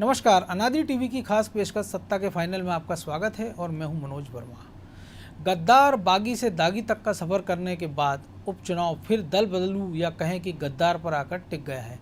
नमस्कार, अनादि टीवी की खास पेशकश सत्ता के फाइनल में आपका स्वागत है और मैं हूं मनोज वर्मा। गद्दार बागी से दागी तक का सफर करने के बाद उपचुनाव फिर दल बदलू या कहें कि गद्दार पर आकर टिक गया है।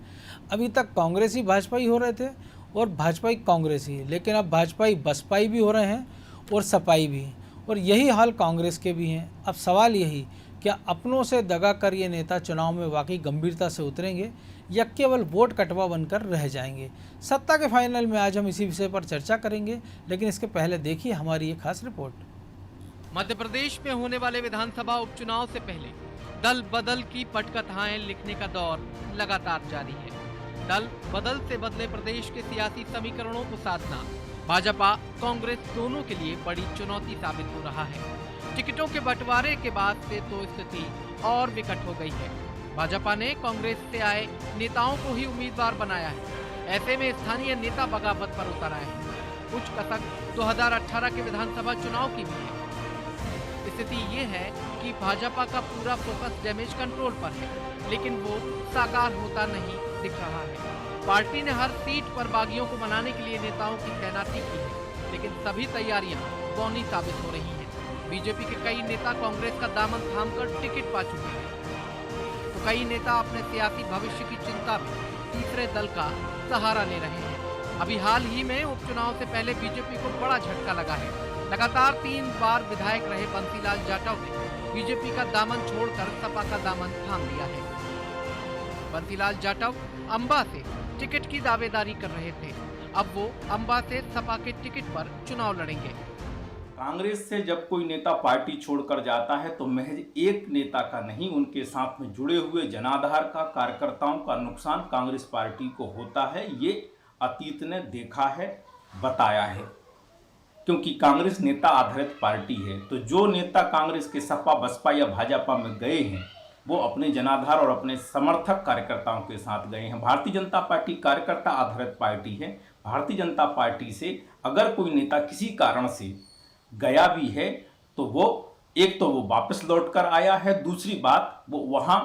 अभी तक कांग्रेसी भाजपाई हो रहे थे और भाजपाई कांग्रेसी, लेकिन अब भाजपाई बसपाई भी हो रहे हैं और सपाई भी, और यही हाल कांग्रेस के भी हैं। अब सवाल यही, क्या अपनों से दगा कर ये नेता चुनाव में वाकई गंभीरता से उतरेंगे या केवल वोट कटवा बनकर रह जाएंगे? सत्ता के फाइनल में आज हम इसी विषय पर चर्चा करेंगे, लेकिन इसके पहले देखिए हमारी एक खास रिपोर्ट। मध्य प्रदेश में होने वाले विधानसभा उपचुनाव से पहले दल बदल की पटकथाएं लिखने का दौर लगातार जारी है। दल बदल से बदले प्रदेश के सियासी समीकरणों को साधना भाजपा कांग्रेस दोनों के लिए बड़ी चुनौती साबित हो रहा है। टिकटों के बंटवारे के बाद से तो स्थिति और विकट हो गई है। भाजपा ने कांग्रेस से आए नेताओं को ही उम्मीदवार बनाया है। ऐसे में स्थानीय नेता बगावत पर उतर आए हैं। कुछ कसक 2018 के विधानसभा चुनाव की भी है। स्थिति ये है कि भाजपा का पूरा फोकस डैमेज कंट्रोल पर है, लेकिन वो साकार होता नहीं दिख रहा है। पार्टी ने हर सीट पर बागियों को मनाने के लिए नेताओं की तैनाती की है, लेकिन सभी तैयारियां बौनी साबित हो रही हैं। बीजेपी के कई नेता कांग्रेस का दामन थामकर टिकट पा चुके हैं, तो कई नेता अपने सियासी भविष्य की चिंता में तीसरे दल का सहारा ले रहे हैं। अभी हाल ही में उपचुनाव से पहले बीजेपी को बड़ा झटका लगा है। लगातार 3 बार विधायक रहे बंसीलाल जाटव ने बीजेपी का दामन छोड़कर सपा का दामन थाम लिया है। बंसीलाल जाटव अंबा से टिकट की दावेदारी कर रहे थे, अब वो अंबा से सपा के टिकट पर चुनाव लड़ेंगे। कांग्रेस से जब कोई नेता पार्टी छोड़कर जाता है तो महज एक नेता का नहीं, उनके साथ में जुड़े हुए जनाधार का, कार्यकर्ताओं का नुकसान कांग्रेस पार्टी को होता है। ये अतीत ने देखा है, बताया है, क्योंकि कांग्रेस नेता आधारित पार्टी है। तो जो नेता कांग्रेस के सपा, बसपा या भाजपा में गए हैं वो अपने जनाधार और अपने समर्थक कार्यकर्ताओं के साथ गए हैं। भारतीय जनता पार्टी कार्यकर्ता आधारित पार्टी है। भारतीय जनता पार्टी से अगर कोई नेता किसी कारण से गया भी है तो वो एक तो वो वापस लौट कर आया है, दूसरी बात वो वहाँ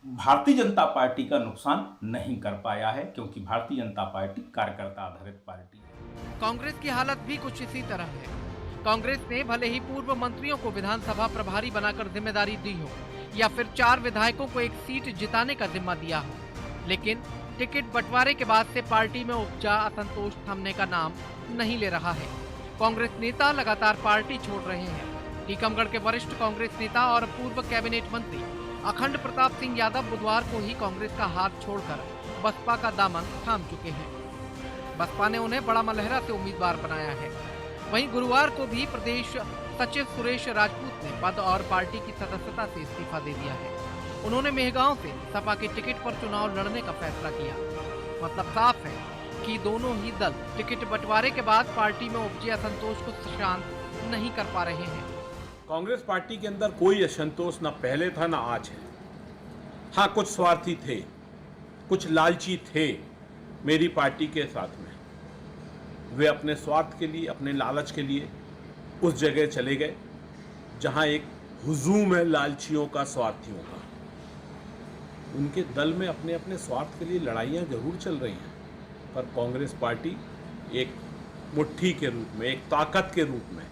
भारतीय जनता पार्टी का नुकसान नहीं कर पाया है, क्योंकि भारतीय जनता पार्टी कार्यकर्ता आधारित पार्टी है। कांग्रेस की हालत भी कुछ इसी तरह है। कांग्रेस ने भले ही पूर्व मंत्रियों को विधानसभा प्रभारी बनाकर जिम्मेदारी दी हो या फिर 4 विधायकों को एक सीट जिताने का जिम्मा दिया हो, लेकिन टिकट बंटवारे के बाद से पार्टी में उपजा असंतोष थमने का नाम नहीं ले रहा है। कांग्रेस नेता लगातार पार्टी छोड़ रहे हैं। टीकमगढ़ के वरिष्ठ कांग्रेस नेता और पूर्व कैबिनेट मंत्री अखंड प्रताप सिंह यादव बुधवार को ही कांग्रेस का हाथ छोड़कर बसपा का दामन थाम चुके हैं। बसपा ने उन्हें बड़ा मलहरा से उम्मीदवार बनाया है। वहीं गुरुवार को भी प्रदेश सचिव सुरेश राजपूत ने पद और पार्टी की सदस्यता से इस्तीफा दे दिया है। उन्होंने मेहगांव से सपा के टिकट पर चुनाव लड़ने का फैसला किया। मतलब साफ है कि दोनों ही दल टिकट बंटवारे के बाद पार्टी में उपजे असंतोष को शांत नहीं कर पा रहे हैं। कांग्रेस पार्टी के अंदर कोई असंतोष न पहले था न आज है। हाँ, कुछ स्वार्थी थे, कुछ लालची थे मेरी पार्टी के साथ में। वे अपने स्वार्थ के लिए, अपने लालच के लिए उस जगह चले गए जहां एक हुजूम है लालचियों का, स्वार्थियों का। उनके दल में अपने अपने स्वार्थ के लिए लड़ाइयां जरूर चल रही हैं, पर कांग्रेस पार्टी एक मुट्ठी के रूप में, एक ताकत के रूप में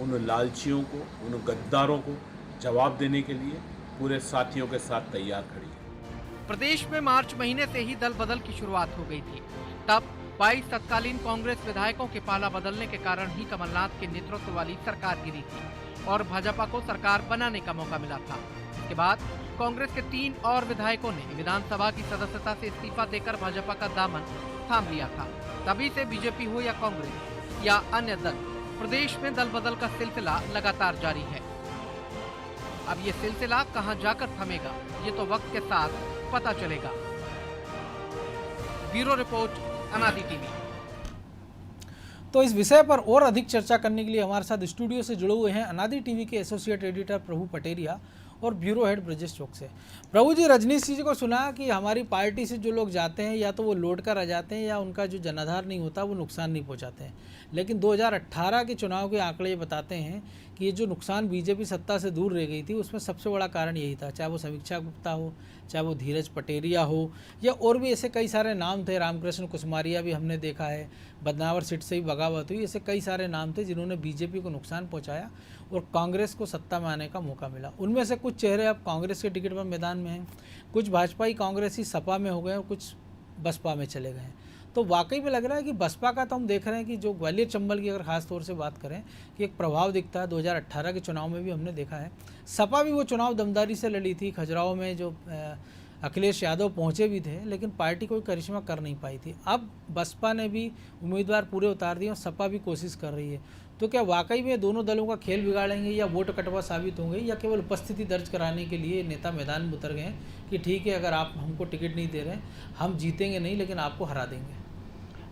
उन लालचियों को, उन गद्दारों को जवाब देने के लिए पूरे साथियों के साथ तैयार खड़ी है। प्रदेश में मार्च महीने से ही दल बदल की शुरुआत हो गई थी। तब 22 तत्कालीन कांग्रेस विधायकों के पाला बदलने के कारण ही कमलनाथ के नेतृत्व वाली सरकार गिरी थी और भाजपा को सरकार बनाने का मौका मिला था। इसके बाद कांग्रेस के 3 और विधायकों ने विधानसभा की सदस्यता से इस्तीफा देकर भाजपा का दामन थाम लिया था। तभी से बीजेपी हो या कांग्रेस या अन्य दल, प्रदेश में दल बदल का सिलसिला लगातार जारी है। अब ये सिलसिला कहां जाकर थमेगा, ये तो वक्त के साथ पता चलेगा। ब्यूरो रिपोर्ट, अनादि टीवी। तो इस विषय पर और अधिक चर्चा करने के लिए हमारे साथ स्टूडियो से जुड़े हुए हैं अनादि टीवी के एसोसिएट एडिटर प्रभु पटेरिया और ब्यूरो हेड ब्रजेश चौक से। प्रभु जी, रजनीश जी को सुना कि हमारी पार्टी से जो लोग जाते हैं या तो वो लौट कर आ जाते हैं या उनका जो जनाधार नहीं होता वो नुकसान नहीं पहुंचाते हैं, लेकिन 2018 के चुनाव के आंकड़े ये बताते हैं कि ये जो नुकसान बीजेपी सत्ता से दूर रह गई थी उसमें सबसे बड़ा कारण यही था, चाहे वो समीक्षा गुप्ता हो, चाहे वो धीरज पटेरिया हो, या और भी ऐसे कई सारे नाम थे, रामकृष्ण कुसमारिया भी हमने देखा है, बदनावर सीट से ही बगावत हुई, ऐसे कई सारे नाम थे जिन्होंने बीजेपी को नुकसान पहुंचाया और कांग्रेस को सत्ता में आने का मौका मिला। उनमें से कुछ चेहरे अब कांग्रेस के टिकट पर मैदान में हैं, कुछ भाजपाई कांग्रेसी सपा में हो गए और कुछ बसपा में चले गए हैं। तो वाकई में लग रहा है कि बसपा का तो हम देख रहे हैं कि जो ग्वालियर चंबल की अगर खास तौर से बात करें कि एक प्रभाव दिखता है, 2018 के चुनाव में भी हमने देखा है। सपा भी वो चुनाव दमदारी से लड़ी थी, खजुराहो में जो अखिलेश यादव पहुंचे भी थे, लेकिन पार्टी कोई करिश्मा कर नहीं पाई थी। अब बसपा ने भी उम्मीदवार पूरे उतार दिए और सपा भी कोशिश कर रही है। तो क्या वाकई में दोनों दलों का खेल बिगाड़ेंगे या वोट कटवा साबित होंगे, या केवल उपस्थिति दर्ज कराने के लिए नेता मैदान में उतर गए हैं कि ठीक है, अगर आप हमको टिकट नहीं दे रहे हम जीतेंगे नहीं लेकिन आपको हरा देंगे?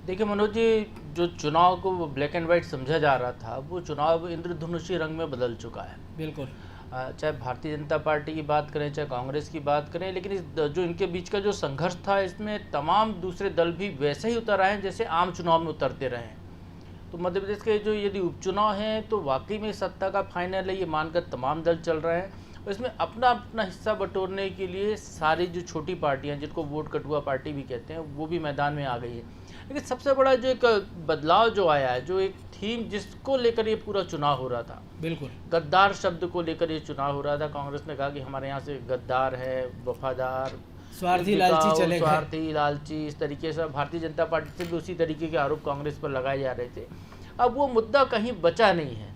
देखिए मनोज जी, जो चुनाव को ब्लैक एंड वाइट समझा जा रहा था वो चुनाव इंद्रधनुषी रंग में बदल चुका है। बिल्कुल, चाहे भारतीय जनता पार्टी की बात करें, चाहे कांग्रेस की बात करें, लेकिन इस जो इनके बीच का जो संघर्ष था इसमें तमाम दूसरे दल भी वैसे ही उतर आए हैं जैसे आम चुनाव में उतरते रहे हैं। तो मध्य प्रदेश के जो यदि उपचुनाव हैं तो वाकई में सत्ता का फाइनल है ये मानकर तमाम दल चल रहे हैं और इसमें अपना अपना हिस्सा बटोरने के लिए सारी जो छोटी पार्टियां, जिनको वोट कटुआ पार्टी भी कहते हैं, वो भी मैदान में आ गई है। लेकिन सबसे बड़ा जो एक बदलाव जो आया है, जो एक थीम जिसको लेकर ये पूरा चुनाव हो रहा था, बिल्कुल गद्दार शब्द को लेकर ये चुनाव हो रहा था। कांग्रेस ने कहा कि हमारे यहाँ से गद्दार है, वफादार, स्वार्थी लालची चले गए, स्वार्थी लालची, इस तरीके से भारतीय जनता पार्टी से भी उसी तरीके के आरोप कांग्रेस पर लगाए जा रहे थे। अब वो मुद्दा कहीं बचा नहीं है।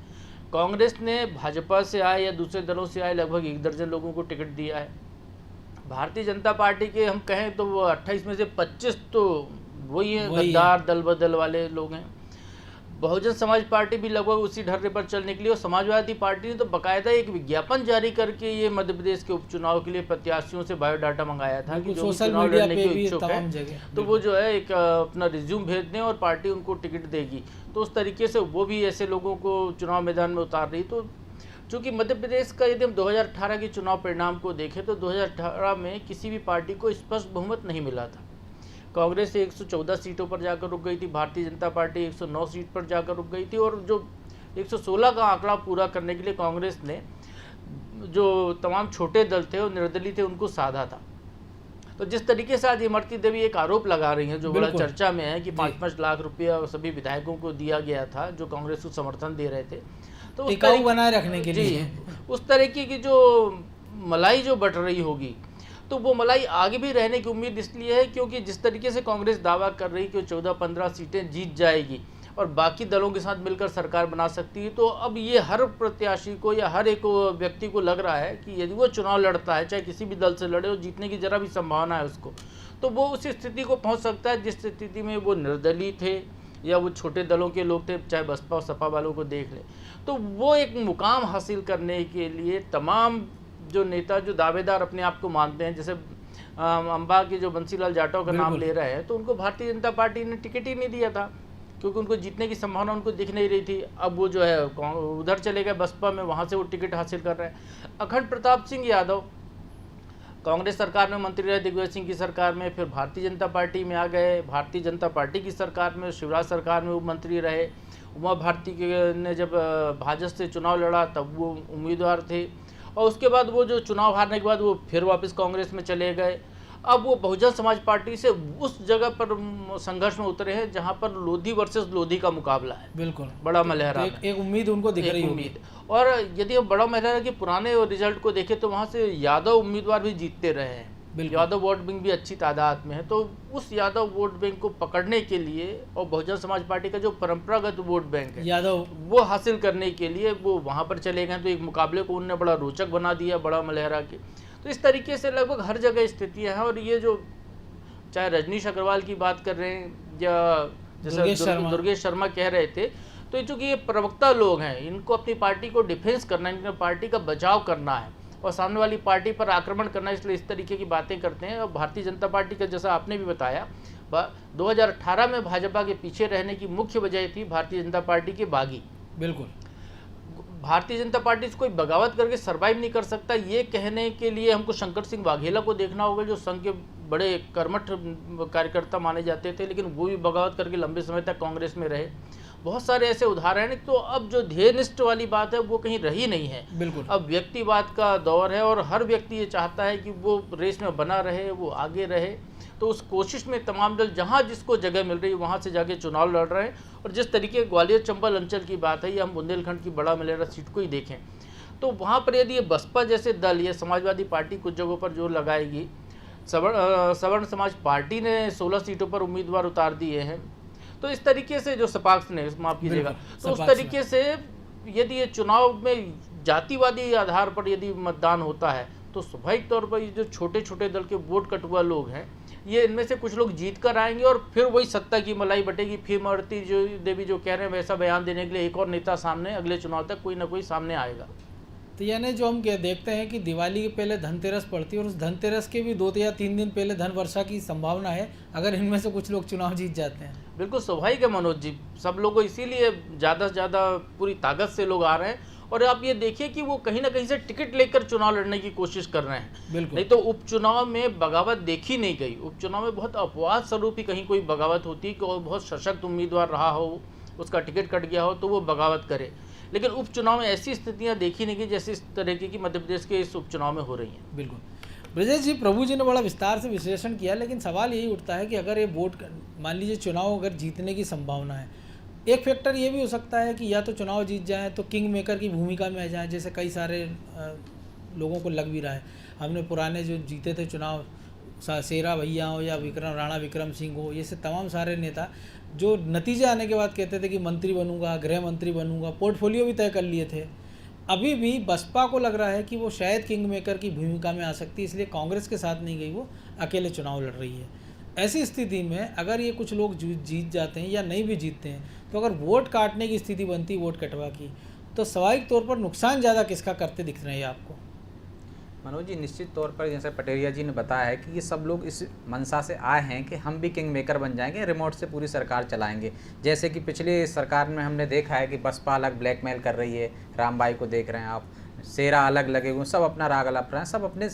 कांग्रेस ने भाजपा से आए या दूसरे दलों से आए लगभग 1 दर्जन लोगों को टिकट दिया है। भारतीय जनता पार्टी के हम कहें तो वो 28 में से 25 तो वही है, गद्दार दल बदल वाले लोग हैं। बहुजन समाज पार्टी भी लगभग उसी ढर्रे पर चलने के लिए, और समाजवादी पार्टी ने तो बाकायदा एक विज्ञापन जारी करके ये मध्य प्रदेश के उपचुनाव के लिए प्रत्याशियों से बायोडाटा मंगाया था कि जो सोशल चुनाव मीडिया लड़ने पे के भी इच्छुक तमाम है जगह तो वो जो है एक अपना रिज्यूम भेज दें और पार्टी उनको टिकट देगी। तो उस तरीके से वो भी ऐसे लोगों को चुनाव मैदान में उतार रही। तो चूँकि मध्य प्रदेश का यदि हम 2018 के चुनाव परिणाम को देखें तो 2018 में किसी भी पार्टी को स्पष्ट बहुमत नहीं मिला था। कांग्रेस 114 सीटों पर जाकर रुक गई थी, भारतीय जनता पार्टी 109 सीट पर जाकर रुक गई थी, और जो 116 का आंकड़ा पूरा करने के लिए कांग्रेस ने जो तमाम छोटे दल थे और निर्दलीय थे उनको साधा था। तो जिस तरीके से आज इमरती देवी एक आरोप लगा रही हैं जो बड़ा चर्चा में है कि 5-5 लाख रुपया सभी विधायकों को दिया गया था जो कांग्रेस को समर्थन दे रहे थे, तो टिकाऊ बनाए रखने के लिए उस तरीके की जो मलाई जो बट रही होगी, तो वो मलाई आगे भी रहने की उम्मीद इसलिए है क्योंकि जिस तरीके से कांग्रेस दावा कर रही है कि 14-15 सीटें जीत जाएगी और बाकी दलों के साथ मिलकर सरकार बना सकती है, तो अब ये हर प्रत्याशी को या हर एक व्यक्ति को लग रहा है कि यदि वो चुनाव लड़ता है, चाहे किसी भी दल से लड़े, और जीतने की जरा भी संभावना है उसको, तो वो उस स्थिति को पहुंच सकता है जिस स्थिति में वो निर्दलीय थे या वो छोटे दलों के लोग थे, चाहे बसपा और सपा वालों को देख ले। तो वो एक मुकाम हासिल करने के लिए तमाम जो नेता जो दावेदार अपने आप को मानते हैं, जैसे अंबा के जो बंसीलाल जाटव का नाम ले रहे हैं, तो उनको भारतीय जनता पार्टी ने टिकट ही नहीं दिया था क्योंकि उनको जीतने की संभावना उनको दिख नहीं रही थी। अब वो जो है उधर चले गए बसपा में, वहाँ से वो टिकट हासिल कर रहे हैं। अखंड प्रताप सिंह यादव कांग्रेस सरकार में मंत्री रहे, दिग्विजय सिंह की सरकार में, फिर भारतीय जनता पार्टी में आ गए, भारतीय जनता पार्टी की सरकार में, शिवराज सरकार में वो मंत्री रहे। उमा भारती ने जब भाजपा से चुनाव लड़ा तब वो उम्मीदवार थे, और उसके बाद वो जो चुनाव हारने के बाद वो फिर वापस कांग्रेस में चले गए। अब वो बहुजन समाज पार्टी से उस जगह पर संघर्ष में उतरे हैं जहां पर लोधी वर्सेस लोधी का मुकाबला है। बिल्कुल, बड़ा मलहरा तो एक उम्मीद उनको दिख रही होगी। और यदि हम बड़ा मलहरा के पुराने रिजल्ट को देखें तो वहां से यादव उम्मीदवार भी जीतते रहे हैं, यादव वोट बैंक भी अच्छी तादाद में है। तो उस यादव वोट बैंक को पकड़ने के लिए और बहुजन समाज पार्टी का जो परंपरागत वोट बैंक है यादव, वो हासिल करने के लिए वो वहां पर चले गए। तो एक मुकाबले को उन्होंने बड़ा रोचक बना दिया बड़ा मलहरा के। तो इस तरीके से लगभग हर जगह स्थितियां हैं। और ये जो चाहे रजनीश अग्रवाल की बात कर रहे हैं या जैसे दुर्गेश शर्मा कह रहे थे, तो चूंकि ये प्रवक्ता लोग हैं, इनको अपनी पार्टी को डिफेंस करना है, इनको पार्टी का बचाव करना है और सामने वाली पार्टी पर आक्रमण करना है, इसलिए इस तरीके की बातें करते हैं। और भारतीय जनता पार्टी का जैसा आपने भी बताया 2018 में भाजपा के पीछे रहने की मुख्य वजह थी भारतीय जनता पार्टी की बागी। बिल्कुल, भारतीय जनता पार्टी से कोई बगावत करके सर्वाइव नहीं कर सकता, ये कहने के लिए हमको शंकर सिंह वाघेला को देखना होगा जो संघ के बड़े कर्मठ कार्यकर्ता माने जाते थे, लेकिन वो भी बगावत करके लंबे समय तक कांग्रेस में रहे। बहुत सारे ऐसे उदाहरण हैं। तो अब जो ध्येयनिष्ठ वाली बात है वो कहीं रही नहीं है। बिल्कुल। अब व्यक्तिवाद का दौर है और हर व्यक्ति ये चाहता है कि वो रेस में बना रहे, वो आगे रहे। तो उस कोशिश में तमाम दल जहाँ जिसको जगह मिल रही है वहाँ से जाके चुनाव लड़ रहे हैं। और जिस तरीके ग्वालियर चंबल अंचल की बात है, ये हम बुंदेलखंड की बड़ा मलेरा सीट को ही देखें तो वहाँ पर यदि ये बसपा जैसे दल या समाजवादी पार्टी कुछ जगहों पर जोर लगाएगी, सवर्ण समाज पार्टी ने 16 सीटों पर उम्मीदवार उतार दिए हैं, तो इस तरीके से जो सपाक्स ने, माफ कीजिएगा, तो उस तरीके से यदि ये चुनाव में जातिवादी आधार पर यदि मतदान होता है तो स्वाभाविक तौर पर ये जो छोटे छोटे दल के वोट कटुआ लोग हैं, ये इनमें से कुछ लोग जीत कर आएंगे और फिर वही सत्ता की मलाई बटेगी। फिर मारुति जो देवी जो कह रहे हैं वैसा बयान देने के लिए एक और नेता सामने अगले चुनाव तक कोई ना कोई सामने आएगा। तो यानी जो हम देखते हैं कि दिवाली के पहले धनतेरस पड़ती है और उस धनतेरस के भी 2 या 3 दिन पहले धन वर्षा की संभावना है, अगर इनमें से कुछ लोग चुनाव जीत जाते हैं। बिल्कुल स्वाभाविक है मनोज जी, सब लोगों इसीलिए ज़्यादा से ज़्यादा पूरी ताकत से लोग आ रहे हैं। और आप ये देखिए कि वो कहीं ना कहीं से टिकट लेकर चुनाव लड़ने की कोशिश कर रहे हैं। बिल्कुल। नहीं तो उपचुनाव में बगावत देखी नहीं गई। उपचुनाव में बहुत अपवाद स्वरूप ही कहीं कोई बगावत होती कि बहुत सशक्त उम्मीदवार रहा हो, उसका टिकट कट गया हो तो वो बगावत करे। लेकिन उपचुनाव में ऐसी स्थितियां देखी नहीं गई जैसे इस तरीके की मध्य प्रदेश के इस उपचुनाव में हो रही हैं। बिल्कुल। ब्रजेश जी, प्रभु जी ने बड़ा विस्तार से विश्लेषण किया, लेकिन सवाल यही उठता है कि अगर ये वोट, मान लीजिए चुनाव अगर जीतने की संभावना है, एक फैक्टर ये भी हो सकता है कि या तो चुनाव जीत जाए तो किंग मेकर की भूमिका में आ जाए, जैसे कई सारे लोगों को लग भी रहा है। हमने पुराने जो जीते थे चुनाव, शेरा भैया हो या राणा विक्रम सिंह हो, ये से तमाम सारे नेता जो नतीजे आने के बाद कहते थे कि मंत्री बनूंगा, गृह मंत्री बनूंगा, पोर्टफोलियो भी तय कर लिए थे। अभी भी बसपा को लग रहा है कि वो शायद किंग मेकर की भूमिका में आ सकती है, इसलिए कांग्रेस के साथ नहीं गई, वो अकेले चुनाव लड़ रही है। ऐसी स्थिति में अगर ये कुछ लोग जीत जाते हैं या नहीं भी जीतते हैं, तो अगर वोट काटने की स्थिति बनती, वोट कटवा की, तो स्वाभाविक तौर पर नुकसान ज़्यादा किसका करते दिख रहे हैं आपको? मनोज जी, निश्चित तौर पर जैसे पटेरिया जी ने बताया है कि ये सब लोग इस मंशा से आए हैं कि हम भी किंग मेकर बन जाएंगे, रिमोट से पूरी सरकार चलाएंगे। जैसे कि पिछली सरकार में हमने देखा है कि बसपा अलग ब्लैकमेल कर रही है, रामबाई को देख रहे हैं आप, शेरा अलग लगे हुए, सब अपना राग अलग रहे हैं, सब अपने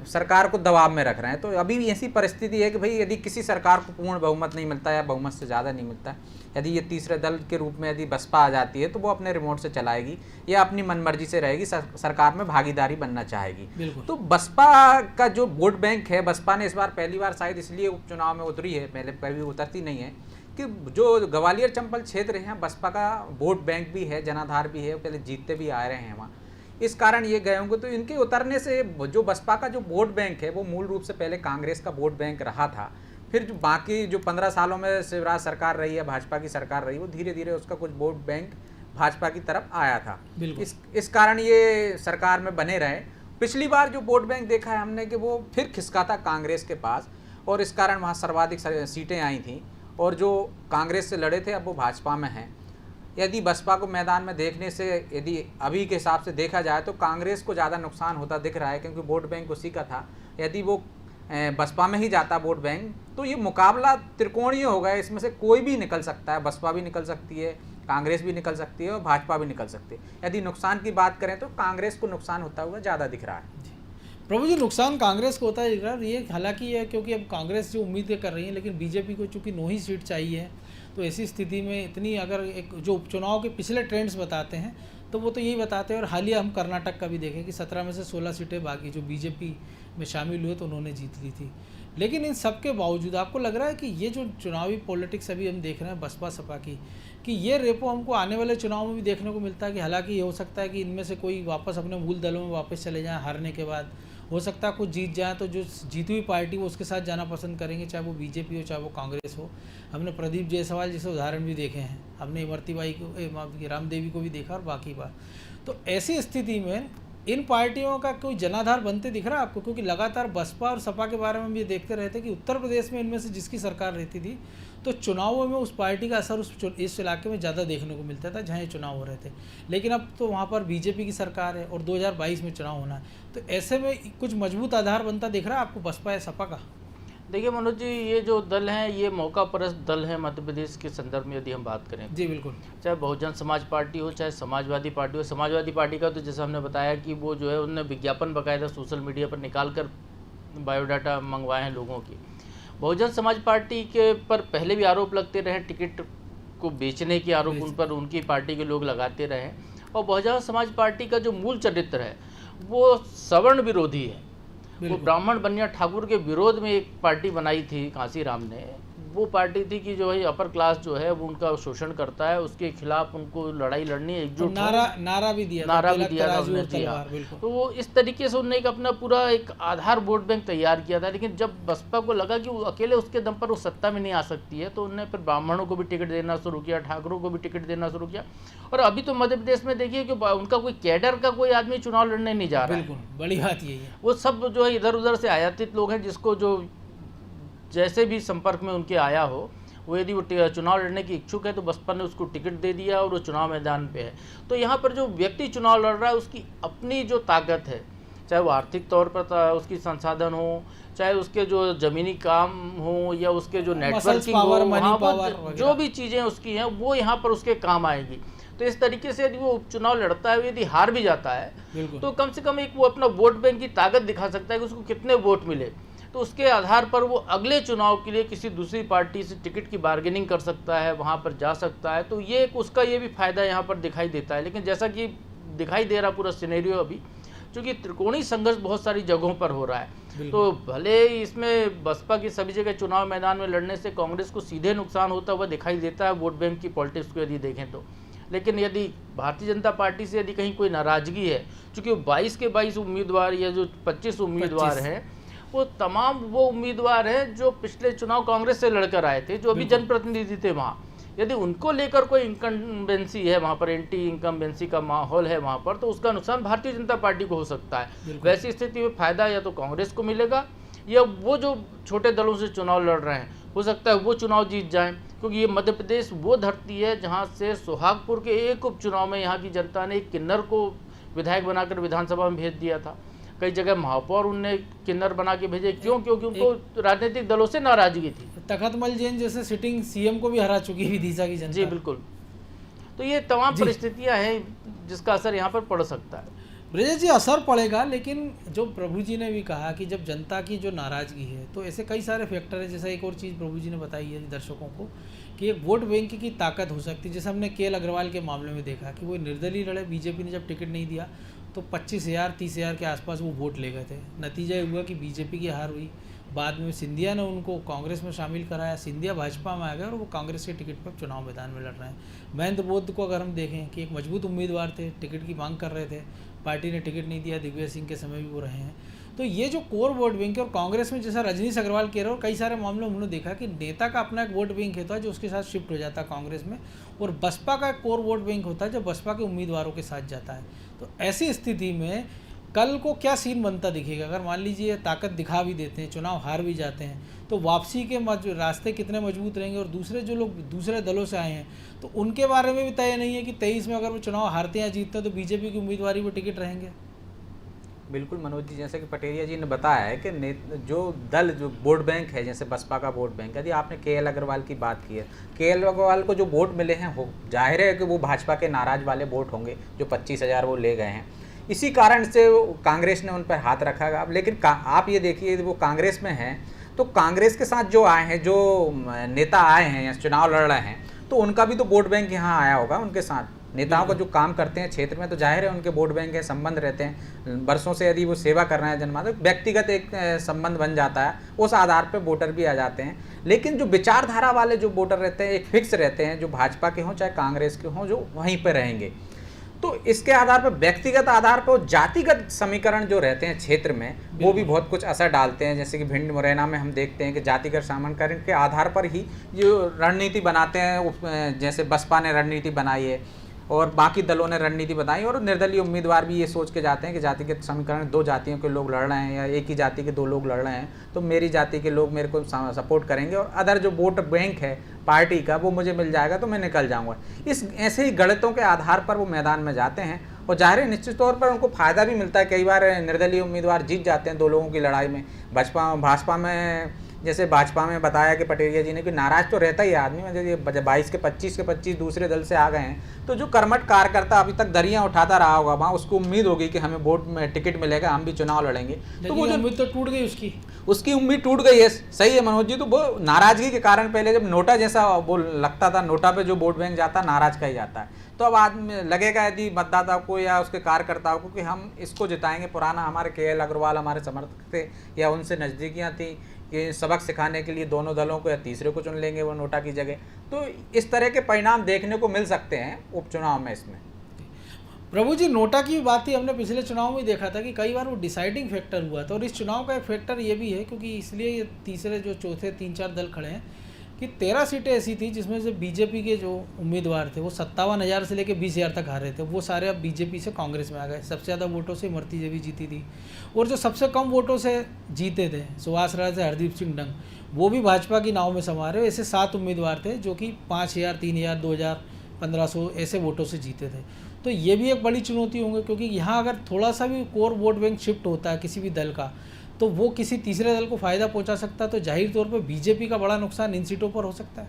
सरकार को दबाव में रख रहे हैं। तो अभी भी ऐसी परिस्थिति है कि भाई यदि किसी सरकार को पूर्ण बहुमत नहीं मिलता या बहुमत से ज़्यादा नहीं मिलता, यदि ये तीसरे दल के रूप में यदि बसपा आ जाती है तो वो अपने रिमोट से चलाएगी या अपनी मनमर्जी से रहेगी, सरकार में भागीदारी बनना चाहेगी। तो बसपा का जो वोट बैंक है, बसपा ने इस बार पहली बार शायद इसलिए उपचुनाव में उतरी है, पहले कभी उतरती नहीं है, कि जो ग्वालियर चंबल क्षेत्र है बसपा का वोट बैंक भी है, जनाधार भी है, पहले जीतते भी आ रहे हैं वहाँ, इस कारण ये गए होंगे। तो इनके उतरने से जो बसपा का जो वोट बैंक है वो मूल रूप से पहले कांग्रेस का वोट बैंक रहा था, फिर जो बाकी जो 15 सालों में शिवराज सरकार रही है, भाजपा की सरकार रही, वो धीरे धीरे उसका कुछ वोट बैंक भाजपा की तरफ आया था। इस कारण ये सरकार में बने रहे। पिछली बार जो वोट बैंक देखा है हमने कि वो फिर खिसका था कांग्रेस के पास, और इस कारण वहाँ सर्वाधिक सीटें आई थीं, और जो कांग्रेस से लड़े थे अब वो भाजपा में हैं। यदि बसपा को मैदान में देखने से यदि अभी के हिसाब से देखा जाए तो कांग्रेस को ज़्यादा नुकसान होता दिख रहा है, क्योंकि वोट बैंक उसी का था। यदि वो बसपा में ही जाता वोट बैंक तो ये मुकाबला त्रिकोणीय होगा, इसमें से कोई भी निकल सकता है, बसपा भी निकल सकती है, कांग्रेस भी निकल सकती है और भाजपा भी निकल सकती है। यदि नुकसान की बात करें तो कांग्रेस को नुकसान होता हुआ ज़्यादा दिख रहा है। प्रभु जी, नुकसान कांग्रेस को होता है दिख रहा है, ये हालांकि ये क्योंकि अब कांग्रेस जो उम्मीदें कर रही है, लेकिन बीजेपी को चूँकि 9 ही सीट चाहिए, तो ऐसी स्थिति में इतनी, अगर एक जो उपचुनाव के पिछले ट्रेंड्स बताते हैं तो वो तो यही बताते हैं, और हालिया हम कर्नाटक का भी देखें कि 17 में से 16 सीटें बाकी जो बीजेपी में शामिल हुए तो उन्होंने जीत ली थी। लेकिन इन सब के बावजूद आपको लग रहा है कि ये जो चुनावी पॉलिटिक्स अभी हम देख रहे हैं बसपा सपा की, कि ये रेपो हमको आने वाले चुनाव में भी देखने को मिलता है, कि हालांकि ये हो सकता है कि इनमें से कोई वापस अपने मूल दलों में वापस चले जाएं हारने के बाद, हो सकता है कुछ जीत जाए तो जो जीती हुई पार्टी वो उसके साथ जाना पसंद करेंगे, चाहे वो बीजेपी हो चाहे वो कांग्रेस हो। हमने प्रदीप जायसवाल जैसे उदाहरण भी देखे हैं, हमने इमरती बाई को, रामदेवी को भी देखा और बाकी बात। तो ऐसी स्थिति में इन पार्टियों का कोई जनाधार बनते दिख रहा है आपको? क्योंकि लगातार बसपा और सपा के बारे में भी देखते रहते कि उत्तर प्रदेश में इनमें से जिसकी सरकार रहती थी तो चुनावों में उस पार्टी का असर इस इलाके में ज़्यादा देखने को मिलता था जहाँ ये चुनाव हो रहे थे। लेकिन अब तो वहाँ पर बीजेपी की सरकार है और 2022 में चुनाव होना है, तो ऐसे में कुछ मजबूत आधार बनता दिख रहा है आपको बसपा या सपा का? देखिए मनोज जी, ये जो दल हैं ये मौका परस्त दल हैं मध्य प्रदेश के संदर्भ में यदि हम बात करें। जी बिल्कुल। चाहे बहुजन समाज पार्टी हो चाहे समाजवादी पार्टी हो। समाजवादी पार्टी का तो जैसे हमने बताया कि वो जो है उन्होंने विज्ञापन बाकायदा सोशल मीडिया पर निकाल कर बायोडाटा मंगवाए हैं लोगों की। बहुजन समाज पार्टी के पर पहले भी आरोप लगते रहे टिकट को बेचने के आरोप उन पर उनकी पार्टी के लोग लगाते रहे हैं। और बहुजन समाज पार्टी का जो मूल चरित्र है वो सवर्ण विरोधी है। वो ब्राह्मण बनिया ठाकुर के विरोध में एक पार्टी बनाई थी कांसीराम ने। वो पार्टी थी कि जो है अपर क्लास जो है वो उनका शोषण करता है, उसके खिलाफ उनको लड़ाई लड़नी है, एकजुट नारा भी दिया था उन्होंने दिया। तो वो इस तरीके से उन्होंने एक अपना पूरा एक आधार वोट बैंक तैयार किया था। लेकिन जब बसपा को लगा कि वो अकेले उसके दम पर वो सत्ता में नहीं आ सकती है, तो उन्होंने फिर ब्राह्मणों को भी टिकट देना शुरू किया, ठाकुरों को भी टिकट देना शुरू किया। और अभी तो मध्य प्रदेश में देखिए कि उनका कोई कैडर का कोई आदमी चुनाव लड़ने नहीं जा रहा है। बिल्कुल बड़ी बात यही है। वो सब जो है इधर उधर से आयातित लोग हैं, जिसको जो जैसे भी संपर्क में उनके आया हो, वो यदि वो चुनाव लड़ने की इच्छुक है तो बसपा ने उसको टिकट दे दिया और वो चुनाव मैदान पे है। तो यहाँ पर जो व्यक्ति चुनाव लड़ रहा है उसकी अपनी जो ताकत है, चाहे वो आर्थिक तौर पर उसकी संसाधन हो, चाहे उसके जो ज़मीनी काम हो, या उसके जो नेटवर्किंग हो, जो भी चीज़ें उसकी हैं वो यहाँ पर उसके काम आएगी। तो इस तरीके से यदि वो उपचुनाव लड़ता है, यदि हार भी जाता है तो कम से कम एक वो अपना वोट बैंक की ताकत दिखा सकता है कि उसको कितने वोट मिले। तो उसके आधार पर वो अगले चुनाव के लिए किसी दूसरी पार्टी से टिकट की बार्गेनिंग कर सकता है, वहाँ पर जा सकता है। तो ये उसका ये भी फायदा यहाँ पर दिखाई देता है। लेकिन जैसा कि दिखाई दे रहा पूरा सिनेरियो अभी, क्योंकि त्रिकोणीय संघर्ष बहुत सारी जगहों पर हो रहा है, तो भले इसमें बसपा की सभी जगह चुनाव मैदान में लड़ने से कांग्रेस को सीधे नुकसान होता हुआ दिखाई देता है वोट बैंक की पॉलिटिक्स को यदि देखें तो। लेकिन यदि भारतीय जनता पार्टी से यदि कहीं कोई नाराजगी है, चूँकि 22 के 22 उम्मीदवार या जो 25 उम्मीदवार हैं, वो तमाम वो उम्मीदवार हैं जो पिछले चुनाव कांग्रेस से लड़कर आए थे, जो अभी जनप्रतिनिधि थे वहाँ। यदि उनको लेकर कोई इनकम्बेंसी है वहाँ पर, एंटी इनकम्बेंसी का माहौल है वहाँ पर, तो उसका नुकसान भारतीय जनता पार्टी को हो सकता है। वैसी स्थिति में फायदा या तो कांग्रेस को मिलेगा, या वो जो छोटे दलों से चुनाव लड़ रहे हैं हो सकता है वो चुनाव जीत जाएं। क्योंकि ये मध्य प्रदेश वो धरती है जहाँ से सुहागपुर के एक उपचुनाव में यहाँ की जनता ने एक किन्नर को विधायक बनाकर विधानसभा में भेज दिया था। कई जगह महापौर उनने किन्नर बना के भेजे। क्यों? क्योंकि उनको राजनीतिक दलों से नाराजगी थी। तखतमल जैन जैसे सिटिंग सीएम को भी हरा चुकी विदिशा की जनता। जी बिल्कुल। तो ये तमाम परिस्थितियां हैं जिसका असर यहाँ पर पड़ सकता है। ब्रजेश जी, असर पड़ेगा, लेकिन जो प्रभु जी ने भी कहा कि जब जनता की जो नाराजगी है, तो ऐसे कई सारे फैक्टर है। जैसा एक और चीज़ प्रभु जी ने बताई है दर्शकों को कि एक वोट बैंक की ताकत हो सकती है। जैसे हमने के अग्रवाल के मामले में देखा कि वो निर्दलीय लड़े, बीजेपी ने जब टिकट नहीं दिया तो 25,000 30,000 के आसपास वो वोट ले गए थे। नतीजा ये हुआ कि बीजेपी की हार हुई। बाद में सिंधिया ने उनको कांग्रेस में शामिल कराया, सिंधिया भाजपा में आ गए और वो कांग्रेस के टिकट पर चुनाव मैदान में लड़ रहे हैं। महेंद्र बोध को अगर हम देखें कि एक मजबूत उम्मीदवार थे, टिकट की मांग कर रहे थे, पार्टी ने टिकट नहीं दिया, दिग्विजय सिंह के समय भी वो रहे हैं। तो ये जो कोर वोट बैंक है, और कांग्रेस में जैसा रजनीश अग्रवाल कह रहे हो, कई सारे मामलों में उन्होंने देखा कि नेता का अपना एक वोट बैंक होता है जो उसके साथ शिफ्ट हो जाता है कांग्रेस में, और बसपा का एक कोर वोट बैंक होता है जो बसपा के उम्मीदवारों के साथ जाता है। तो ऐसी स्थिति में कल को क्या सीन बनता दिखेगा? अगर मान लीजिए ताकत दिखा भी देते हैं, चुनाव हार भी जाते हैं, तो वापसी के रास्ते कितने मजबूत रहेंगे? और दूसरे जो लोग दूसरे दलों से आए हैं तो उनके बारे में भी तय नहीं है कि 23 में अगर वो चुनाव हारते या जीतते हैं तो बीजेपी की उम्मीदवारी वो टिकट रहेंगे। बिल्कुल मनोज जी, जैसे कि पटेरिया जी ने बताया है कि जो दल जो वोट बैंक है, जैसे बसपा का वोट बैंक, यदि आपने के अग्रवाल की बात की है, के अग्रवाल को जो वोट मिले हैं वो जाहिर है कि वो भाजपा के नाराज वाले वोट होंगे जो 25,000 वो ले गए हैं। इसी कारण से कांग्रेस ने उन पर हाथ रखा। अब लेकिन आप ये देखिए, वो कांग्रेस में हैं तो कांग्रेस के साथ जो आए हैं, जो नेता आए हैं या चुनाव लड़ रहे हैं, तो उनका भी तो वोट बैंक यहाँ आया होगा उनके साथ। नेताओं का जो काम करते हैं क्षेत्र में, तो जाहिर है उनके वोट बैंक के संबंध रहते हैं। वर्षों से यदि वो सेवा कर रहे हैं जनमानस, व्यक्तिगत एक संबंध बन जाता है, उस आधार पर वोटर भी आ जाते हैं। लेकिन जो विचारधारा वाले जो वोटर रहते हैं, एक फिक्स रहते हैं, जो भाजपा के हों चाहे कांग्रेस के हों, जो वहीं पर रहेंगे। तो इसके आधार पर, व्यक्तिगत आधार पर, जातिगत समीकरण जो रहते हैं क्षेत्र में, वो भी बहुत कुछ असर डालते हैं। जैसे कि भिंड मुरैना में हम देखते हैं कि जातिगत समीकरण के आधार पर ही जो रणनीति बनाते हैं, जैसे बसपा ने रणनीति बनाई है और बाकी दलों ने रणनीति बनाई, और निर्दलीय उम्मीदवार भी ये सोच के जाते हैं कि जातिगत समीकरण, दो जातियों के लोग लड़ रहे हैं या एक ही जाति के दो लोग लड़ रहे हैं, तो मेरी जाति के लोग मेरे को सपोर्ट करेंगे, और अदर जो वोट बैंक है पार्टी का वो मुझे मिल जाएगा तो मैं निकल जाऊंगा। इस ऐसे ही गणितों के आधार पर वो मैदान में जाते हैं, और जाहिर है निश्चित तौर पर उनको फ़ायदा भी मिलता है। कई बार निर्दलीय उम्मीदवार जीत जाते हैं दो लोगों की लड़ाई में। भाजपा में जैसे भाजपा में बताया कि पटेरिया जी ने कि नाराज तो रहता ही है आदमी, मतलब ये 22 के 25 दूसरे दल से आ गए हैं, तो जो कर्मठ कार्यकर्ता अभी तक दरियां उठाता रहा होगा वहाँ, उसको उम्मीद होगी कि हमें वोट में टिकट मिलेगा, हम भी चुनाव लड़ेंगे, तो वो जो उम्मीद तो टूट गई उसकी उम्मीद टूट गई है। सही है मनोज जी, तो वो नाराजगी के कारण पहले जब नोटा जैसा वो लगता था, नोटा पे जो वोट बैंक जाता नाराज का ही जाता है, तो अब आदमी लगेगा यदि मतदाता को या उसके कार्यकर्ताओं को कि हम इसको जिताएंगे। पुराना हमारे KL अग्रवाल हमारे समर्थक थे या उनसे नज़दीकियाँ थी कि सबक सिखाने के लिए दोनों दलों को या तीसरे को चुन लेंगे वो नोटा की जगह, तो इस तरह के परिणाम देखने को मिल सकते हैं उपचुनाव में। इसमें प्रभु जी, नोटा की बात ही हमने पिछले चुनाव में देखा था कि कई बार वो डिसाइडिंग फैक्टर हुआ था, और इस चुनाव का एक फैक्टर ये भी है क्योंकि इसलिए ये तीसरे जो चौथे 3-4 दल खड़े हैं कि 13 सीटें ऐसी थी जिसमें से बीजेपी के जो उम्मीदवार थे वो 57,000 से लेकर 20,000 तक हारे थे, वो सारे अब बीजेपी से कांग्रेस में आ गए। सबसे ज़्यादा वोटों से इमरती देवी जीती थी, और जो सबसे कम वोटों से जीते थे सुभाष राय से हरदीप सिंह डंग, वो भी भाजपा की नाव में समा रहे। ऐसे 7 उम्मीदवार थे जो कि 5,000, 3,000, 2,000, 1,500 ऐसे वोटों से जीते थे। तो ये भी एक बड़ी चुनौती होंगी क्योंकि यहाँ अगर थोड़ा सा भी कोर वोट बैंक शिफ्ट होता है किसी भी दल का, तो वो किसी तीसरे दल को फ़ायदा पहुंचा सकता है, तो जाहिर तौर पे बीजेपी का बड़ा नुकसान इन सीटों पर हो सकता है।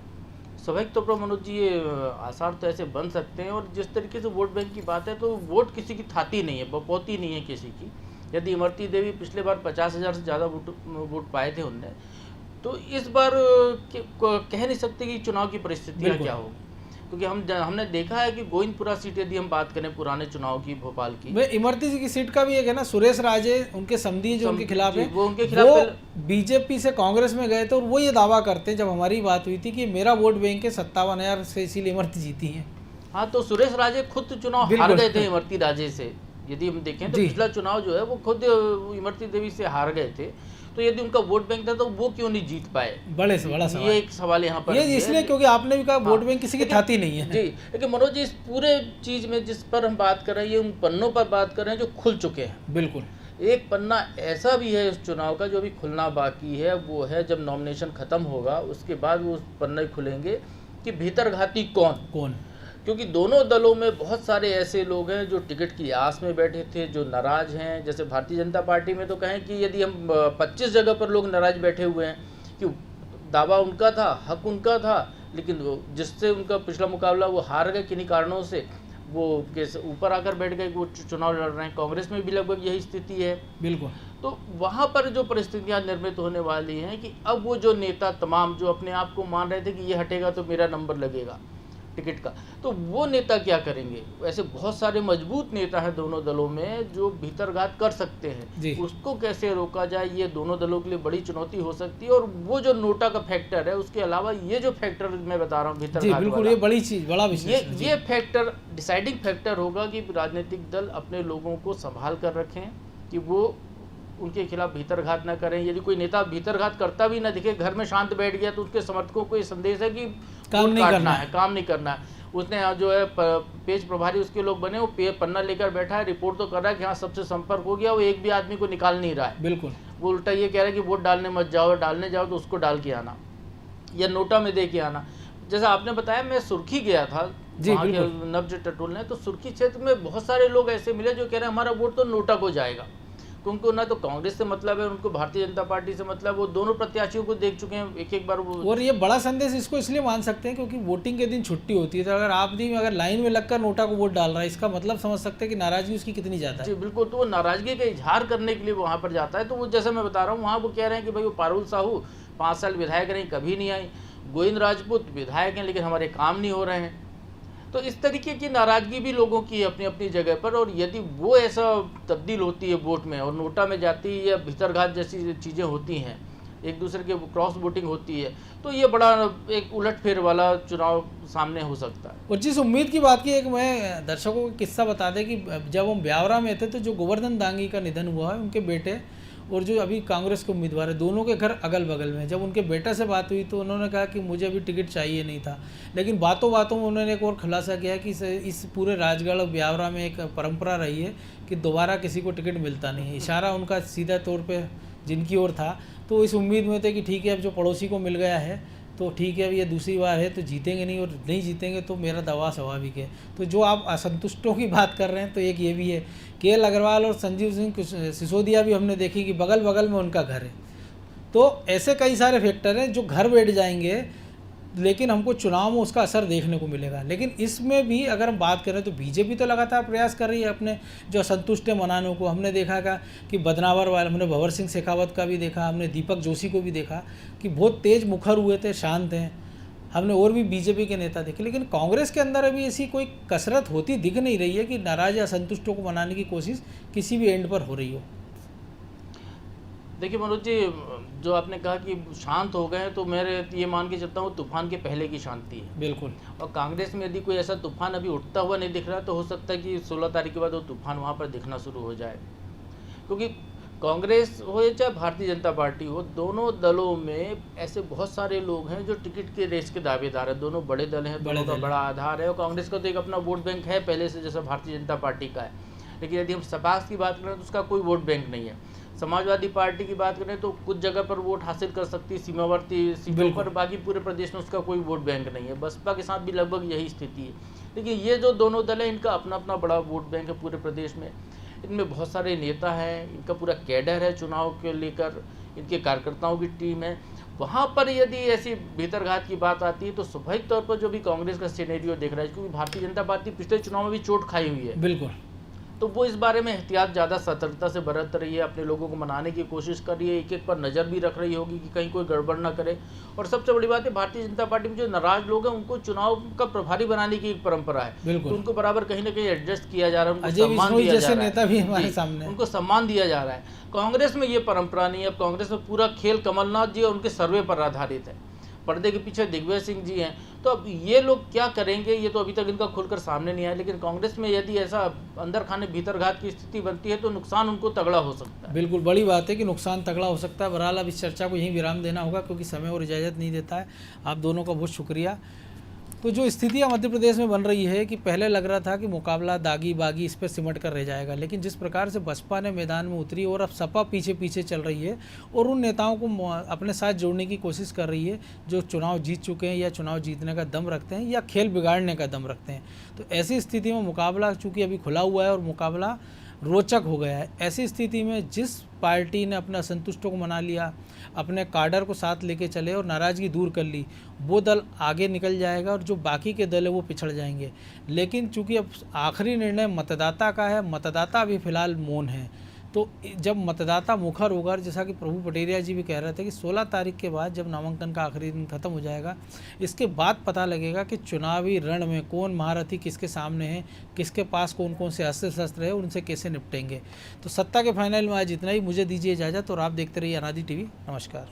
स्वाभाविक तौर पर मनोज जी ये आसार तो ऐसे बन सकते हैं, और जिस तरीके से वोट बैंक की बात है तो वोट किसी की थाती नहीं है, बपौती नहीं है किसी की। यदि इमरती देवी पिछले बार 50,000 से ज़्यादा वोट पाए थे उनने, तो इस बार कह नहीं सकते कि चुनाव की परिस्थितियाँ क्या होगी, क्योंकि हमने देखा है कि गोविंदपुरा सीट यदि हम बात करें पुराने चुनाव की भोपाल की, वे इमरती जी की सीट का भी एक है ना, सुरेश राजे उनके समधी जो उनके खिलाफ है, वो उनके खिलाफ बीजेपी से कांग्रेस में गए थे, और वो ये दावा करते हैं जब हमारी बात हुई थी कि मेरा वोट बैंक है 57,000 से, इसीलिए इमरती जीती है। हाँ, तो सुरेश राजे खुद चुनाव हार गए थे इमरती राजे से। यदि हम देखें तो पिछला चुनाव जो है वो खुद इमरती देवी से हार गए थे, तो यदि उनका वोट बैंक था तो वो क्यों नहीं जीत पाए, बड़े से बड़ा सवाल। ये एक सवाल यहाँ पर ये इसलिए क्योंकि आपने भी कहा वोट बैंक किसी की थाती नहीं है। जी, लेकिन मनोज जी इस पूरे चीज में जिस पर हम बात कर रहे हैं, ये उन पन्नों पर बात कर रहे हैं जो खुल चुके हैं। बिल्कुल, एक पन्ना ऐसा भी है इस चुनाव का जो अभी खुलना बाकी है, वो है जब नॉमिनेशन खत्म होगा उसके बाद वो पन्ने खुलेंगे कि भीतरघाती कौन, क्योंकि दोनों दलों में बहुत सारे ऐसे लोग हैं जो टिकट की आस में बैठे थे, जो नाराज हैं। जैसे भारतीय जनता पार्टी में तो कहें कि यदि हम 25 जगह पर लोग नाराज बैठे हुए हैं कि दावा उनका था, हक उनका था, लेकिन वो जिससे उनका पिछला मुकाबला वो हार गए किन्हीं कारणों से, वो कैसे ऊपर आकर बैठ गए, वो चुनाव लड़ रहे हैं। कांग्रेस में भी लगभग यही स्थिति है। बिल्कुल, तो वहाँ पर जो परिस्थितियाँ निर्मित होने वाली हैं कि अब वो जो नेता तमाम जो अपने आप को मान रहे थे कि ये हटेगा तो मेरा नंबर लगेगा टिकट का, तो वो नेता क्या करेंगे। ऐसे बहुत सारे मजबूत नेता हैं दोनों दलों में जो भीतरघात कर सकते हैं, उसको कैसे रोका जाए, ये दोनों दलों के लिए बड़ी चुनौती हो सकती है। और वो जो नोटा का फैक्टर है, उसके अलावा ये जो फैक्टर मैं बता रहा हूँ भीतरघात, बिल्कुल ये बड़ी चीज, बड़ा विषय, ये फैक्टर डिसाइडिंग फैक्टर होगा कि राजनीतिक दल अपने लोगों को संभाल कर रखें कि वो उनके खिलाफ भीतरघात ना करें। यदि कोई नेता भीतरघात करता भी ना दिखे, घर में शांत बैठ गया, तो उसके समर्थकों को ये संदेश है कि काम नहीं करना है। उसने जो है पेज प्रभारी उसके लोग बने, वो पन्ना लेकर बैठा है, रिपोर्ट तो कर रहा है कि हाँ सबसे संपर्क हो गया, वो एक भी आदमी को निकाल नहीं रहा है। बिल्कुल, वो उल्टा ये कह रहा है कि वोट डालने मत जाओ, डालने जाओ तो उसको डाल के आना या नोटा में दे के आना। जैसा आपने बताया, मैं सुर्खी गया था वहाँ के नब्ज टटोल ने, तो सुर्खी क्षेत्र में बहुत सारे लोग ऐसे मिले जो कह रहे हैं हमारा वोट तो नोटा को जाएगा, क्योंकि ना तो कांग्रेस से मतलब है, उनको भारतीय जनता पार्टी से मतलब, वो दोनों प्रत्याशियों को देख चुके हैं एक बार वो। और ये बड़ा संदेश इसको इसलिए मान सकते हैं क्योंकि वोटिंग के दिन छुट्टी होती है, तो अगर आप भी अगर लाइन में लगकर नोटा को वोट डाल रहा है, इसका मतलब समझ सकते हैं कि नाराजगी उसकी कितनी ज़्यादा है। जी बिल्कुल, तो वो नाराजगी का इजहार करने के लिए वहाँ पर जाता है। तो वो जैसे मैं बता रहा हूँ, वहाँ वो कह रहे हैं कि भाई वो पारुल साहू 5 साल विधायक रही, कभी नहीं आई, गोविंद राजपूत विधायक हैं लेकिन हमारे काम नहीं हो रहे हैं। तो इस तरीके की नाराजगी भी लोगों की अपनी अपनी जगह पर, और यदि वो ऐसा तब्दील होती है वोट में और नोटा में जाती है या भीतरघात जैसी चीज़ें होती हैं, एक दूसरे के क्रॉस वोटिंग होती है, तो ये बड़ा एक उलटफेर वाला चुनाव सामने हो सकता है। और जिस उम्मीद की बात की, एक मैं दर्शकों को किस्सा बता दें कि जब हम ब्यावरा में थे तो जो गोवर्धन दांगी का निधन हुआ है, उनके बेटे और जो अभी कांग्रेस के उम्मीदवार है, दोनों के घर अगल बगल में। जब उनके बेटे से बात हुई तो उन्होंने कहा कि मुझे अभी टिकट चाहिए नहीं था, लेकिन बातों बातों में उन्होंने एक और खुलासा किया कि इस पूरे राजगढ़ ब्यावरा में एक परंपरा रही है कि दोबारा किसी को टिकट मिलता नहीं है। इशारा उनका सीधा तौर पे जिनकी ओर था, तो इस उम्मीद में थे कि ठीक है अब जो पड़ोसी को मिल गया है तो ठीक है, अब ये दूसरी बार है तो जीतेंगे नहीं, और नहीं जीतेंगे तो मेरा दावा स्वाभाविक है। तो जो आप असंतुष्टों की बात कर रहे हैं, तो एक ये भी है, KL अग्रवाल और संजीव सिंह सिसोदिया भी हमने देखी कि बगल बगल में उनका घर है, तो ऐसे कई सारे फैक्टर हैं जो घर बैठ जाएंगे, लेकिन हमको चुनाव में उसका असर देखने को मिलेगा। लेकिन इसमें भी अगर हम बात करें तो बीजेपी तो लगातार प्रयास कर रही है अपने जो असंतुष्ट है मनाने को। हमने देखा कि बदनावर वाले, हमने भंवर सिंह शेखावत का भी देखा, हमने दीपक जोशी को भी देखा कि बहुत तेज मुखर हुए थे, शांत हैं। हमने और भी बीजेपी के नेता देखे, लेकिन कांग्रेस के अंदर अभी ऐसी कोई कसरत होती दिख नहीं रही है कि नाराज या असंतुष्टों को मनाने की कोशिश किसी भी एंड पर हो रही हो। देखिए मनोज जी, जो आपने कहा कि शांत हो गए हैं, तो मैं ये मान के चलता हूँ तूफान के पहले की शांति है। बिल्कुल। और कांग्रेस में यदि कोई ऐसा तूफान अभी उठता हुआ नहीं दिख रहा, तो हो सकता है कि 16 तारीख के बाद वो तूफान वहाँ पर दिखना शुरू हो जाए। क्योंकि कांग्रेस हो या चाहे भारतीय जनता पार्टी हो, दोनों दलों में ऐसे बहुत सारे लोग हैं जो टिकट के रेस के दावेदार हैं। दोनों बड़े दल हैं, दोनों का बड़ा आधार है। और कांग्रेस का तो एक अपना वोट बैंक है पहले से, जैसा भारतीय जनता पार्टी का है। लेकिन यदि हम सपा की बात करें तो उसका कोई वोट बैंक नहीं है। समाजवादी पार्टी की बात करें तो कुछ जगह पर वोट हासिल कर सकती है सीमावर्ती सीटों पर, बाकी पूरे प्रदेश में उसका कोई वोट बैंक नहीं है। बसपा के साथ भी लगभग यही स्थिति है। लेकिन ये जो दोनों दल हैं, इनका अपना अपना बड़ा वोट बैंक है पूरे प्रदेश में। इनमें बहुत सारे नेता हैं, इनका पूरा कैडर है चुनाव के लेकर, इनके कार्यकर्ताओं की टीम है। वहाँ पर यदि ऐसी भीतरघात की बात आती है तो स्वाभाविक तौर पर जो भी कांग्रेस का सिनेरियो देख रहा है, क्योंकि भारतीय जनता पार्टी पिछले चुनाव में भी चोट खाई हुई है, बिल्कुल, तो वो इस बारे में एहतियात ज़्यादा सतर्कता से बरत रही है, अपने लोगों को मनाने की कोशिश कर रही है, एक एक पर नज़र भी रख रही होगी कि कहीं कोई गड़बड़ ना करे। और सबसे बड़ी बात है, भारतीय जनता पार्टी में जो नाराज लोग हैं उनको चुनाव का प्रभारी बनाने की एक परंपरा है, तो उनको बराबर कहीं ना कहीं एडजस्ट किया जा रहा है, उनको सम्मान दिया जा रहा है। नेता भी हमारे सामने, उनको सम्मान दिया जा रहा है। कांग्रेस में ये परंपरा नहीं है। अब कांग्रेस में पूरा खेल कमलनाथ जी और उनके सर्वे पर आधारित है। पर्दे के पीछे दिग्विजय सिंह जी हैं, तो अब ये लोग क्या करेंगे ये तो अभी तक इनका खुलकर सामने नहीं आया। लेकिन कांग्रेस में यदि ऐसा अंदर खाने भीतरघात की स्थिति बनती है तो नुकसान उनको तगड़ा हो सकता है। बिल्कुल, बड़ी बात है कि नुकसान तगड़ा हो सकता है। बहरहाल अब इस चर्चा को यहीं विराम देना होगा क्योंकि समय और इजाज़त नहीं देता है। आप दोनों का बहुत शुक्रिया। तो जो स्थितियां मध्य प्रदेश में बन रही है कि पहले लग रहा था कि मुकाबला दागी बागी इस पर सिमट कर रह जाएगा, लेकिन जिस प्रकार से बसपा ने मैदान में उतरी और अब सपा पीछे पीछे चल रही है और उन नेताओं को अपने साथ जोड़ने की कोशिश कर रही है जो चुनाव जीत चुके हैं या चुनाव जीतने का दम रखते हैं या खेल बिगाड़ने का दम रखते हैं। तो ऐसी स्थिति में मुकाबला चूँकि अभी खुला हुआ है और मुकाबला रोचक हो गया है। ऐसी स्थिति में जिस पार्टी ने अपने असंतुष्टों को मना लिया, अपने काडर को साथ लेके चले और नाराज़गी दूर कर ली, वो दल आगे निकल जाएगा और जो बाकी के दल है वो पिछड़ जाएंगे। लेकिन चूंकि अब आखिरी निर्णय मतदाता का है, मतदाता अभी फ़िलहाल मौन है, तो जब मतदाता मुखर होगा, जैसा कि प्रभु पटेरिया जी भी कह रहे थे कि 16 तारीख के बाद जब नामांकन का आखिरी दिन खत्म हो जाएगा, इसके बाद पता लगेगा कि चुनावी रण में कौन महारथी किसके सामने है, किसके पास कौन कौन से अस्त्र शस्त्र है, उनसे कैसे निपटेंगे। तो सत्ता के फाइनल में आज इतना ही। मुझे दीजिए इजाज़त और आप देखते रहिए अनादि टीवी। नमस्कार।